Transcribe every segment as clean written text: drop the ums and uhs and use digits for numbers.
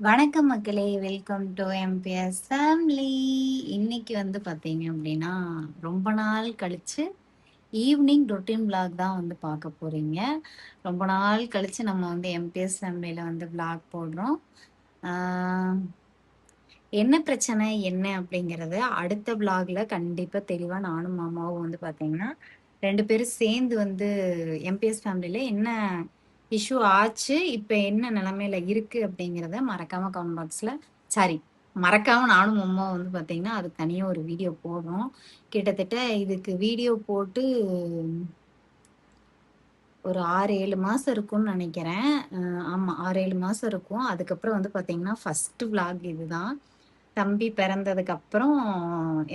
வணக்கம் மக்களே! Welcome to MBS family. இன்னைக்கு வந்து பார்த்தீங்க அப்படின்னா, ரொம்ப நாள் கழிச்சு ஈவினிங் ரொட்டீன் விளாக் தான் வந்து பார்க்க போறீங்க. ரொம்ப நாள் கழிச்சு நம்ம வந்து எம்பிஎஸ் ஃபேமிலியில வந்து விளாக் போடுறோம். ஆ, என்ன பிரச்சனை என்ன அப்படிங்கிறத அடுத்த விளாக்ல கண்டிப்பா தெளிவா நானும் மாமாவும் வந்து பார்த்தீங்கன்னா, 2 பேரும் சேர்ந்து வந்து எம்பிஎஸ் ஃபேமிலியில என்ன இஷ்யூ ஆச்சு, இப்ப என்ன நிலைமையில இருக்கு அப்படிங்கிறத மறக்காம கமெண்ட் பாக்ஸ்ல சாரி மறக்காம நானும் அம்மாவும் வந்து பார்த்தீங்கன்னா, அதுக்கு தனியா ஒரு வீடியோ போடுறோம். கிட்டத்தட்ட இதுக்கு வீடியோ போட்டு ஒரு 6, 7 மாசம் இருக்கும்னு நெனைக்கிறேன். ஆமா 6, 7 மாசம் இருக்கும். அதுக்கப்புறம் வந்து பார்த்தீங்கன்னா, ஃபர்ஸ்ட் விளாக் இதுதான். தம்பி பிறந்ததுக்கப்புறம்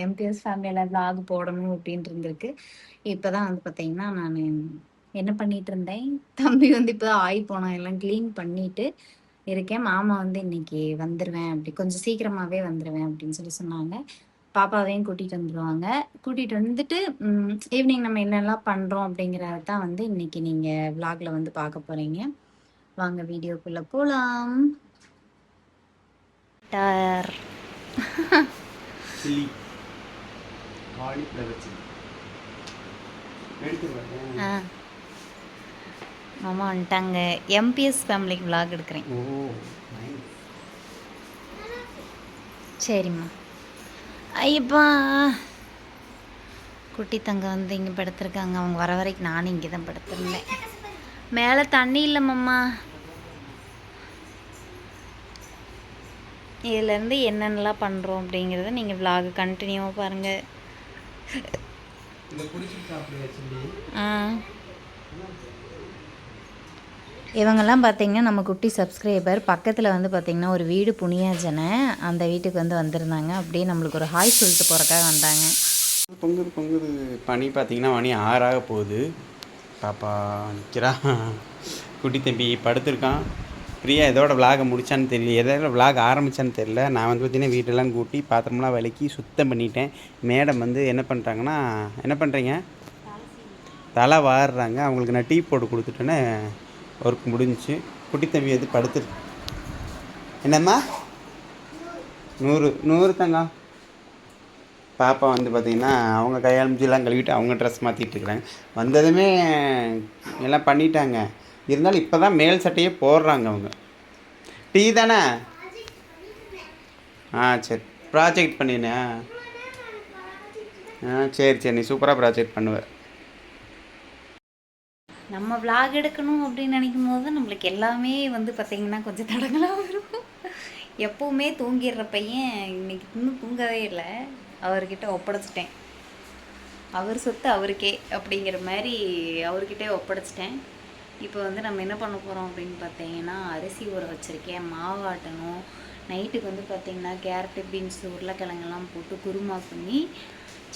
எம்பிஎஸ் ஃபேமிலியில விளாக் போடணும் அப்டின்ட்டு இருந்திருக்கு. இப்பதான் வந்து பார்த்தீங்கன்னா, நானு என்ன பண்ணிட்டு இருந்தேன், தம்பி வந்து இப்பதான் ஆயி போனான். எல்லாம் கிளீன் பண்ணிட்டு இருக்கேன். மாமா வந்து இன்னைக்கு வந்துருவேன் அப்படி கொஞ்சம் சீக்கிரமாவே வந்துருவேன் அப்படின்னு சொன்னாங்க. பாப்பாவையும் கூட்டிட்டு வந்துருவாங்க. கூட்டிட்டு வந்துட்டு ஈவினிங் நம்ம என்னெல்லாம் பண்றோம் அப்படிங்கிறத தான் வந்து இன்னைக்கு நீங்க விளாக்ல வந்து பார்க்க போறீங்க. வாங்க வீடியோக்குள்ள போலாம். டார் சில்லி காலிஃப்ளவர் சில்லி எடுத்துருவேன். மாமா வந்துட்டாங்க. எம்பிஎஸ் ஃபேமிலிக்கு விளாக் எடுக்கிறேன். ஓ நைஸ். சரிம்மா. ஐயப்பா குட்டி தங்க வந்து இங்கே படுத்திருக்காங்க. அவங்க வர வரைக்கும் நானும் இங்கே தான் படுத்திருந்தேன். மேலே தண்ணி இல்லை மாமா. இதுலேருந்து என்னென்னலாம் பண்ணுறோம் அப்படிங்கிறத நீங்கள் விலாக் கண்டினியூவாக பாருங்கள். இவங்கெல்லாம் பார்த்தீங்கன்னா நம்ம குட்டி சப்ஸ்கிரைபர். பக்கத்தில் வந்து பார்த்திங்கன்னா ஒரு வீடு புனியாஜனை, அந்த வீட்டுக்கு வந்து வந்திருந்தாங்க. அப்படியே நம்மளுக்கு ஒரு ஹாய் சொல்லிட்டு போகிறக்காக வந்தாங்க. பொங்குது பனி பார்த்தீங்கன்னா மணி 6 போகுது. பாப்பா நிற்கிறா. குட்டி தம்பி படுத்திருக்கான். பிரியா எதோட விலாகை முடித்தான்னு தெரியல, எதோட விலாக் ஆரம்பித்தான்னு தெரியல. நான் வந்து பார்த்திங்கன்னா வீட்டெல்லாம் கூட்டி பாத்திரமெல்லாம் விளக்கி சுத்தம் பண்ணிட்டேன். மேடம் வந்து என்ன பண்ணுறாங்கன்னா, என்ன பண்ணுறீங்க, தலை வாடுறாங்க. அவங்களுக்கு நான் டீ போட்டு கொடுத்துட்டேன்னு ஒர்க் முடிஞ்சிச்சு. குட்டி தம்பி எது படுத்து என்னம்மா 100 தங்கம். பாப்பா வந்து பார்த்திங்கன்னா அவங்க கையால் மூஞ்சிலாம் கழுவிட்டு அவங்க ட்ரெஸ் மாற்றிட்டு இருக்கிறாங்க. வந்ததுமே எல்லாம் பண்ணிட்டாங்க. இருந்தாலும் இப்போ தான் மேல் சட்டையே போடுறாங்க அவங்க. டீ தானே? சரி. ப்ராஜெக்ட் பண்ணினே. சரி நீ சூப்பராக ப்ராஜெக்ட் பண்ணுவேன். நம்ம விளாக் எடுக்கணும் அப்படின்னு நினைக்கும் போது தான் நம்மளுக்கு எல்லாமே வந்து பார்த்திங்கன்னா கொஞ்சம் தடங்களாக வரும். எப்போவுமே தூங்கிடுற பையன் இன்னைக்கு இன்னும் தூங்கவே இல்லை. அவர்கிட்ட ஒப்படைச்சிட்டேன். அவர் சொத்து அவருக்கே அப்படிங்கிற மாதிரி அவர்கிட்டே ஒப்படைச்சிட்டேன். இப்போ வந்து நம்ம என்ன பண்ண போகிறோம் அப்படின்னு பார்த்தீங்கன்னா, அரிசி ஊற வச்சுருக்கேன், மாவு ஆட்டணும். நைட்டுக்கு வந்து பார்த்திங்கன்னா கேரட்டு, பீன்ஸு, உருளைக்கிழங்கெல்லாம் போட்டு குருமா பண்ணி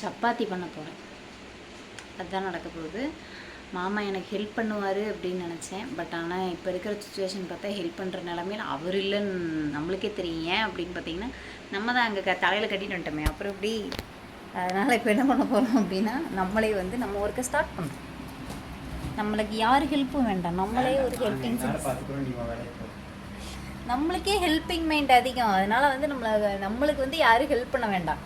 சப்பாத்தி பண்ண போகிறேன். அதுதான் நடக்க போகுது. மாமா எனக்கு ஹெல்ப் பண்ணுவார் அப்படின்னு நினச்சேன். பட் ஆனால் இப்போ இருக்கிற சுச்சுவேஷன் பார்த்தா ஹெல்ப் பண்ணுற நிலமையில அவர் இல்லைன்னு நம்மளுக்கே தெரியும். ஏன் அப்படின்னு பார்த்தீங்கன்னா, நம்ம தான் அங்கே தலையில் கட்டிட்டு வந்துட்டோமே, அப்புறம் எப்படி. அதனால் இப்போ என்ன பண்ண போகிறோம் அப்படின்னா, நம்மளே வந்து நம்ம ஒர்க்கை ஸ்டார்ட் பண்ணுறோம். நம்மளுக்கு யார் ஹெல்ப்பும் வேண்டாம், நம்மளே ஒரு ஹெல்ப்பிங். நம்மளுக்கே ஹெல்ப்பிங் மைண்ட் அதிகம். அதனால் வந்து நம்மளுக்கு வந்து யாரும் ஹெல்ப் பண்ண வேண்டாம்.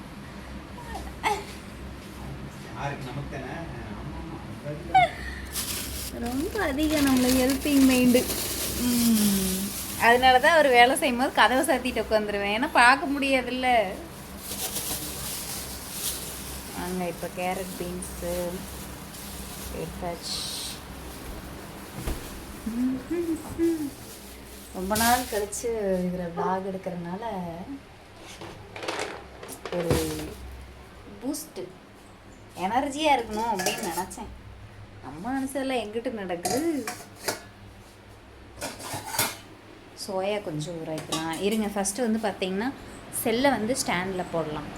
ரொம்ப அதிகம் நம்மளுக்கு ஹெல்ப்பிங் மைண்டு. அதனால தான் அவர் வேலை செய்யும் போது கதவை சாத்திட்டு உட்காந்துருவேன். ஏன்னா பார்க்க முடியாதுல்ல. அங்கே இப்போ கேரட் பீன்ஸு எடுத்தாச்சு. ரொம்ப நாள் கழித்து இதில் விளாக் எடுக்கிறதுனால ஒரு பூஸ்ட்டு எனர்ஜியாக இருக்கணும் அப்படின்னு நினச்சேன். நம்ம மனசெல்லாம் எங்கிட்ட நடக்குது. சோயா கொஞ்சம் ஊற வைக்கலாம். இருங்க, ஃபஸ்ட்டு வந்து பார்த்தீங்கன்னா செல்லை வந்து ஸ்டாண்டில் போடலாம்.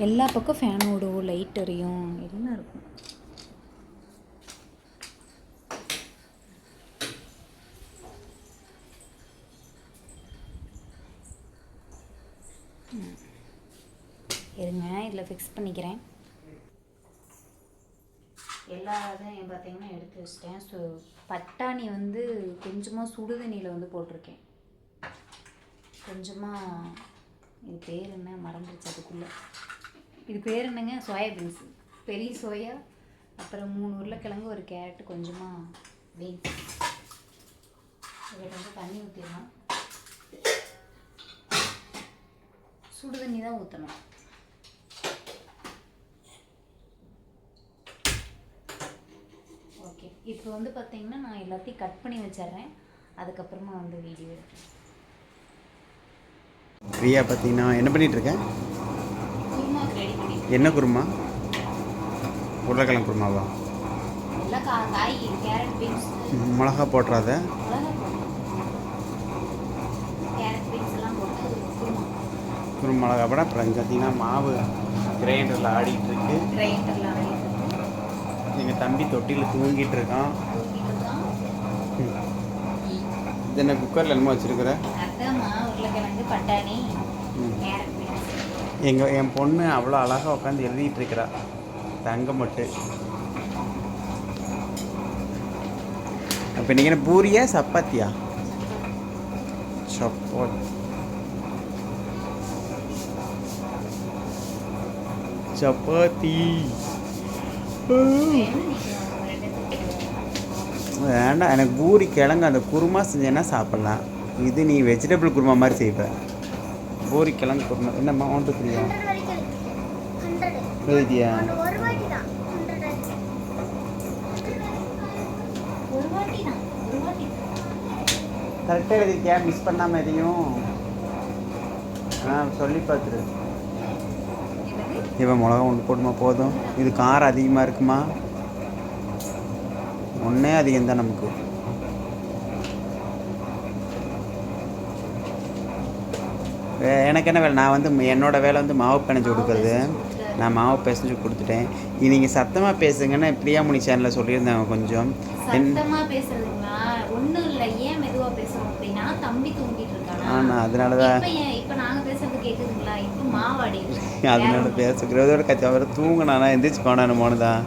எல்லா பக்கம் ஃபேன் ஓடும், லைட் எரியும், எல்லாம் இருக்கும். இருங்க, இதில் ஃபிக்ஸ் பண்ணிக்கிறேன். எல்லா இதையும் பார்த்தீங்கன்னா எடுத்து வச்சிட்டேன். ஸோ பட்டாணி வந்து கொஞ்சமாக சுடுதண்ணியில் வந்து போட்டிருக்கேன். கொஞ்சமாக இது பேர் என்ன மறந்துடுச்சு அதுக்குள்ளே. இது பேர் என்னங்க? சோயாபீன்ஸ், பெரிய சோயா, அப்புறம் 3 உருளைக்கிழங்கு, ஒரு கேரட்டு, கொஞ்சமாக பீன்ஸ். இதில் வந்து தண்ணி ஊற்றிடலாம். சுடு தண்ணி தான் ஊற்றணும். ஓகே, இப்போ வந்து பார்த்தீங்கன்னா நான் எல்லாத்தையும் கட் பண்ணி வச்சிட்றேன். அதுக்கப்புறமா வந்து வீடியோ எடுக்கிறேன். பிரியா பார்த்தீங்கன்னா என்ன பண்ணிகிட்ருக்கேன்? குருமாவுக்கு ரெடி பண்ணி. என்ன குருமா? உருளைக்கிழங்கு குருமாவா? எல்லாம் காய், கேரட், பீன்ஸ். மிளகா போட்டுறாத. கேரட், பீன்ஸ் எல்லாம் போட்டு குருமா. மிளகா போட. அப்புறம் பார்த்தீங்கன்னா மாவு கிரைண்டரில் ஆடிட்டு இருக்கு. கிரைண்டரில் ஆடிட்டு எங்கள் தம்பி தொட்டியில் தூங்கிட்டு இருக்கான். இது என்ன குக்கரில் என்னமோ வச்சுருக்குற? அதாம்மா உருளைக்கிழங்கு, பட்டாணி, கேரட், பீன்ஸ். என் பொண்ணு அவ்வளோ அழகாக உட்காந்து எழுதிட்டு இருக்கிறா. தங்கம் மட்டும். அப்போ நீங்கள் என்ன பூரியா சப்பாத்தியா? சப்பாத்தி. சப்பாத்தி வேண்டாம், எனக்கு பூரி கிழங்கு அந்த குருமா செஞ்சேன்னா சாப்பிட்லாம். இது நீ வெஜிடபிள் குருமா மாதிரி செய்வ. பூரி கிழங்கு குருமா என்னம்மா? 1 2 3 எழுதியா? கரெக்டாக எழுதிருக்கியா? மிஸ் பண்ணாமல் எதையும் சொல்லி பார்த்துரு. இவன் மிளகா 1 போடுமா போதும். இது காரம் அதிகமாக இருக்குமா? ஒன்றே அதிகம்தான் நமக்கு. எனக்கு என்ன வேலை? நான் வந்து என்னோடய வேலை வந்து மாவு பிணைஞ்சு கொடுக்குறது. நான் மாவு பிசைஞ்சு கொடுத்துட்டேன். நீங்கள் சத்தமாக பேசுங்கன்னு பிரியாமணி சேனலில் சொல்லியிருந்தாங்க. கொஞ்சம் சத்தமாக பேசுறதுங்களா? ஒன்றும் இல்லை. ஏன் மெதுவாக பேசுகிறோம் அப்படின்னா தம்பி தூங்கிட்டு இருக்கானா? ஆனால் அதனால தான். இப்போ நாங்கள் பேசுறது கேட்குதுங்களா? இப்போ மாவாடி அதனால பேசுகிறதோட கட்சி. அவர் தூங்கினானா எந்திரிச்சு போனானு தான்.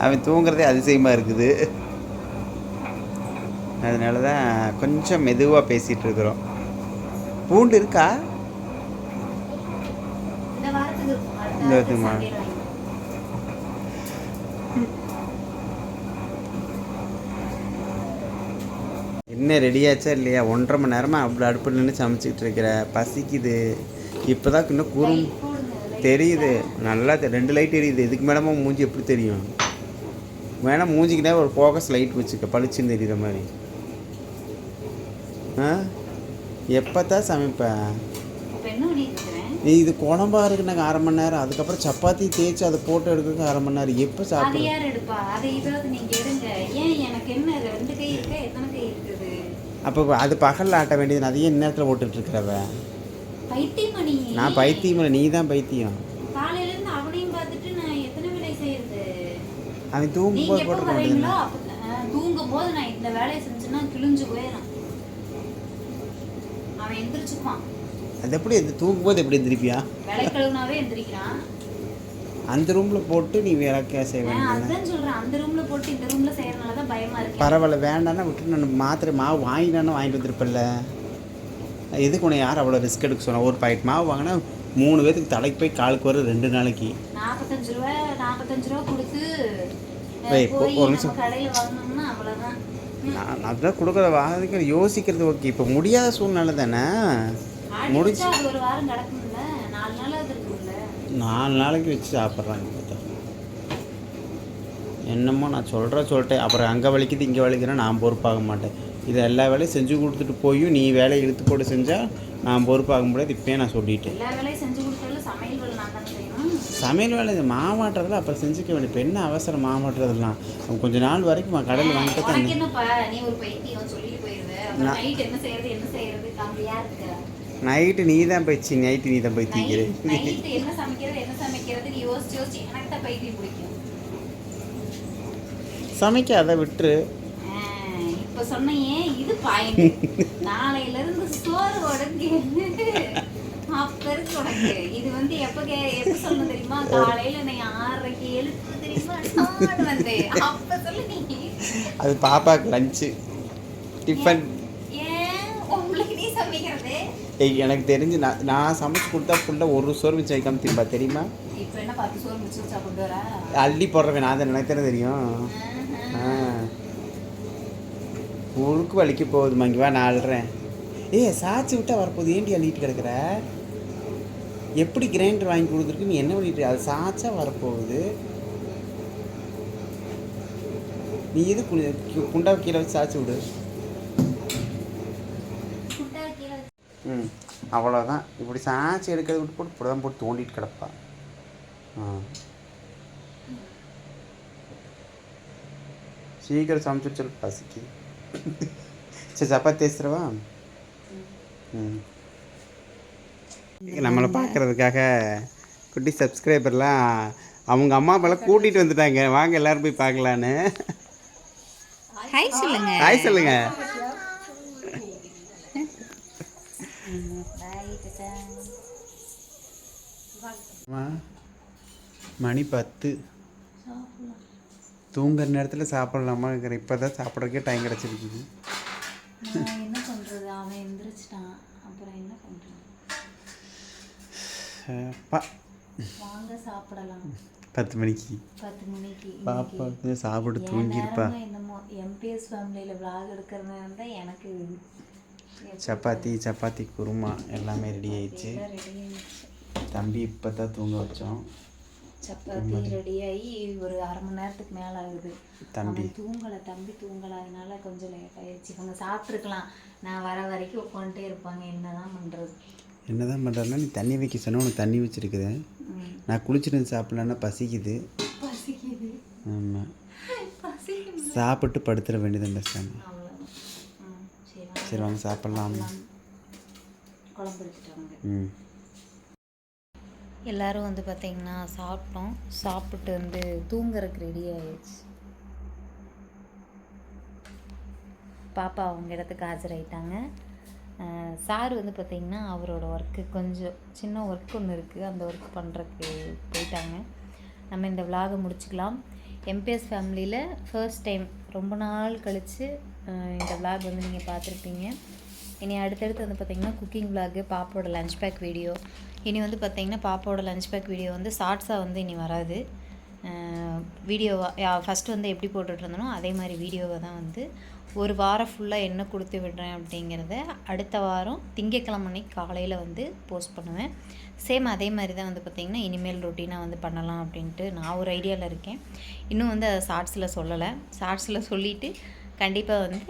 அவன் தூங்குறதே அதிசயமாக இருக்குது. அதனால தான் கொஞ்சம் மெதுவாக பேசிகிட்டு இருக்கிறோம். பூண்டு இருக்கா? இந்த வருதுமா? என்ன ரெடியாச்சா இல்லையா? 1.5 மணி நேரமாக அவ்வளோ அடுப்பில் நின்று சமைச்சிக்கிட்டு இருக்கிற. பசிக்குது. இப்போ தான் இன்னும் குறும் தெரியுது. நல்லா 2 லைட் எரியுது. இதுக்கு மேடமா மூஞ்சி எப்படி தெரியும்? வேணா மூஞ்சிக்கிட்டே ஒரு ஃபோக்கஸ் லைட் வச்சுக்க, பளிச்சுன்னு தெரியுற மாதிரி. எப்போ தான் சமைப்பேன்? இது குழம்பா இருக்கு. நாங்கள் 1/2 மணி நேரம். அதுக்கப்புறம் சப்பாத்தி தேய்ச்சி அதை போட்டு எடுக்கிறதுக்கு 1/2 மணி நேரம். எப்போ சாப்பிடுறது? அப்போ அது பகலில் ஆட்ட வேண்டியது. அதையே இந்நேரத்தில் போட்டுட்டு இருக்கிறவ. நான் பைத்தியம் இல்லை, நீ தான் பைத்தியம். அவன் தூங்கும் போது போட்டு வேண்டியது. தூங்கும் போது நான் இந்த வேலையை செஞ்சேன்னா கிழிஞ்சு போயிடும். அவன் எந்திரிச்சுப்பான். அது எப்படி தூங்கும்போது எப்படி எந்திரிப்பியா? விளக்கழுவுனாவே எந்திரிக்கிறான். அந்த ரூமில் போட்டு நீ விளக்க செய்ய வேண்டியது. அதான் சொல்கிறேன், அந்த ரூமில் போட்டு இந்த ரூமில் செய்கிறனால தான் பயமாக இருக்கு. பரவாயில்ல, வேண்டான்னா விட்டு நான் மாத்திரை மாவு வாங்கினானு வாங்கிட்டு வந்திருப்பேன்ல. எதுக்கு உன்னை யார் அவ்வளோ ரிஸ்க் எடுக்க சொன்னால்? ஒரு பாக்கெட் மாவு வாங்கினா 3 பேருக்கு தலைக்கு போய் காலுக்கு வர 2 நாளைக்கு 45 ரூபா கொடுத்து ஒரு நிமிஷம் கடையில் வாங்கினோம்னா அவ்வளோதான். நான் அதுதான் கொடுக்குற வாங்கிக்கிற யோசிக்கிறது. ஓகே, இப்போ முடியாத சூழ்நிலை தானே. முடிச்சு ஒரு வாரம் கிடக்கும்ல, 4 நாள் இருக்குல்ல. 4 நாளைக்கு வச்சு சாப்பிட்றாங்க. பார்த்தா என்னமோ நான் சொல்லிட்டேன். அப்புறம் அங்கே வலிக்குது இங்கே வலிக்குதுன்னா நான் பொறுப்பாக மாட்டேன். இதை எல்லா வேலையும் செஞ்சு கொடுத்துட்டு போயும் நீ வேலையை இழுத்து போட்டு செஞ்சால் நான் பொறுப்பாக முடியாது. இப்போயே நான் சொல்லிட்டேன். எல்லா வேலையும் செஞ்சு கொடுத்தாலும் சமையல் வேலை நான் தான் செய்யணும். சமையல் வேலை இது மாவாட்டுறதுல அப்புறம் செஞ்சுக்க வேண்டிய. இப்போ என்ன அவசரம் மாவாட்டுறதுலாம்? கொஞ்ச நாள் வரைக்கும் கடையில் வாங்கிட்டு தான். நீ ஒரு பைத்தியம் சொல்லிட்டு போயிடுவேன். நைட் என்ன செய்யறது கம்மியாக இருக்கு. நைட்டு நீ தான் போயிடுச்சு. நைட்டு நீ தான் போய் தீக்கிறேன். என்ன சமைக்கிறது நீ யோசிச்சு எனக்கு தான் பைத்தியம் பிடிக்கும். சமைக்க அதை விட்டுரு. இப்போ சொன்னையே இது பாயிண்ட். நாளையில இருந்து சோறு உடஞ்சி அப்ப இருக்கு உனக்கு. இது வந்து எப்ப சொல்லணும் தெரியுமா? காலையில நீ 6:30க்கு எழுப்பு தெரியுமா? டான்னு வந்து. அப்ப சொல்லு நீ. அது பாப்பாவுக்கு லஞ்சு டிஃபன். ஏன் உங்களுக்கு நீ சமைக்கிறது? எனக்கு தெரிஞ்சு நான் சமைச்சு கொடுத்தா ஃபுல்லாக ஒரு சோறு மிச்சம் வைக்காம திரும்ப தெரியுமா? இப்ப என்ன 10 சோறு மிச்சம் வச்சா கொண்டு வரா? அள்ளி போடுறவன் நான் தான், எனக்கு தானே தெரியும். உழுக்கு வலிக்க போகுதுமா, இங்கே வா நான் அழுறேன். சாச்சி விட்டா வரப்போகுது, ஏண்டி அள்ளிட்டு கிடக்குற? எப்படி கிரைண்டர் வாங்கி கொடுத்துருக்கு, நீ என்ன பண்ணிட்டு? அது சாச்சா வரப்போகுது. நீ இது குண்டா கீழே வச்சு சாச்சி விடு. அவ்வளோதான். இப்படி சாச்சி எடுக்கிறது விட்டு போட்டு இப்படி தான் போட்டு தோண்டிட்டு கிடப்பா. சீக்கிரம் சமைச்சு சொல்லு, பசிக்கு. சரி சப்பாத்தி தேய்ச்சிடவா? நம்மளை பார்க்குறதுக்காக குட்டி சப்ஸ்கிரைபர்லாம் அவங்க அம்மா அப்பாலாம் கூட்டிகிட்டு வந்துட்டாங்க. வாங்க எல்லோரும் போய் பார்க்கலான்னு. ஹாய் சொல்லுங்க. ஹாய் சொல்லுங்க. மணி 10. தூங்குற நேரத்தில் சாப்பிடலாமா? இப்போ தான் சாப்பிட்றதுக்கே டைம் கிடச்சிருக்குது. என்ன பண்ணுறது, அவன் எந்திரிச்சிட்டான், அப்புறம் என்ன பண்ணுறது? வாங்க சாப்பிடலாம். 10 மணிக்கு. 10 மணிக்கு பாப்பா சாப்பிட்டு தூங்கிருப்பா. என்னமோ எம்பிஎஸ் ஃபேமிலியில் விளாக் எடுக்கிறது தான் எனக்கு. சப்பாத்தி குருமா எல்லாமே ரெடி ஆயிடுச்சு. தம்பி இப்போ தான் தூங்க வச்சோம். சப்பாத்தி ரெடியாகி ஒரு அரை மணி நேரத்துக்கு மேலே ஆகுது. தம்பி தூங்கலை, அதனால கொஞ்சம் லேட் ஆயிடுச்சு. இவங்க சாப்பிட்ருக்கலாம், நான் வர வரைக்கும் உட்காந்துட்டே இருப்பாங்க. என்னதான் பண்ணுறதுன்னா, நீ தண்ணி வைக்க சொன்ன உனக்கு தண்ணி வச்சுருக்குது. நான் குளிச்சுட்டு சாப்பிட்லன்னா பசிக்குது. ஆமாம், சாப்பிட்டு படுத்துட வேண்டியது பேசாமல். சரி வாங்க சாப்பிட்லாம். எல்லோரும் வந்து பார்த்திங்கன்னா சாப்பிட்டோம். சாப்பிட்டு வந்து தூங்குறதுக்கு ரெடி ஆயிடுச்சு. பாப்பா அவங்க இடத்துக்கு ஆஜராயிட்டாங்க. சார் வந்து பார்த்திங்கன்னா அவரோட ஒர்க்கு கொஞ்சம் சின்ன ஒர்க் ஒன்று இருக்குது, அந்த ஒர்க் பண்ணுறதுக்கு போயிட்டாங்க. நம்ம இந்த விலாகை முடிச்சுக்கலாம். எம்பிஎஸ் ஃபேமிலியில் ஃபர்ஸ்ட் டைம் ரொம்ப நாள் கழித்து இந்த விலாக் வந்து நீங்கள் பார்த்துருப்பீங்க. இனி அடுத்தடுத்து வந்து பார்த்திங்கன்னா குக்கிங் விலாகு, பாப்பாவோட லஞ்ச் பேக் வீடியோ. இனி வந்து பார்த்திங்கன்னா பாப்பாவோட லஞ்ச் பேக் வீடியோ வந்து ஷார்ட்ஸாக வந்து இனி வராது. வீடியோவாக ஃபஸ்ட்டு வந்து எப்படி போட்டுட்ருந்தனோ அதே மாதிரி வீடியோவை தான் வந்து ஒரு வாரம் ஃபுல்லாக என்ன கொடுத்து விடுறேன் அப்படிங்கிறத அடுத்த வாரம் திங்கட்கிழமை அன்னைக்கு காலையில் வந்து போஸ்ட் பண்ணுவேன். சேம் அதே மாதிரி தான் வந்து பார்த்திங்கன்னா இனிமேல் ரொட்டீனாக வந்து பண்ணலாம் அப்படின்ட்டு நான் ஒரு ஐடியாவில் இருக்கேன். இன்னும் வந்து அதை ஷார்ட்ஸில் சொல்லலை. ஷார்ட்ஸில் சொல்லிவிட்டு கண்டிப்பாக வந்து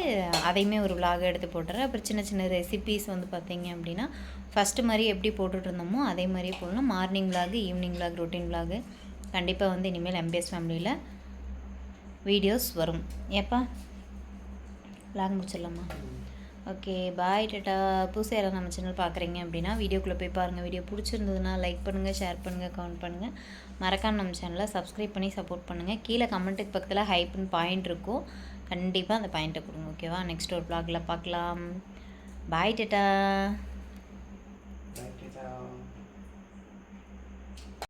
அதையுமே ஒரு விலாக எடுத்து போட்டுறேன். அப்புறம் சின்ன சின்ன ரெசிபீஸ் வந்து பார்த்திங்க அப்படின்னா ஃபஸ்ட்டு மாதிரி எப்படி போட்டுட்ருந்தோமோ அதே மாதிரியே போடலாம். Morning vlog, evening vlog, routine vlog கண்டிப்பாக வந்து இனிமேல் எம்பிஎஸ் ஃபேமிலியில் வீடியோஸ் வரும். ஏப்பா விலாக் முடிச்சிடலாமா? ஓகே, பாய், டாட்டா. புதுசாக யாராவது நம்ம சேனல் பார்க்குறீங்க அப்படின்னா வீடியோக்குள்ளே போய் பாருங்கள். வீடியோ பிடிச்சிருந்ததுன்னா லைக் பண்ணுங்கள், ஷேர் பண்ணுங்கள், கமெண்ட் பண்ணுங்கள். மறக்காம நம்ம சேனலை சப்ஸ்கிரைப் பண்ணி சப்போர்ட் பண்ணுங்கள். கீழே கமெண்ட்டுக்கு பக்கத்தில் ஹைப்னு பாயிண்ட் இருக்கும், கண்டிப்பாக அந்த பாயிண்ட்டை கொடுங்க. ஓகேவா? நெக்ஸ்ட் ஒரு விலாகில் பார்க்கலாம். பாய், டாட்டா.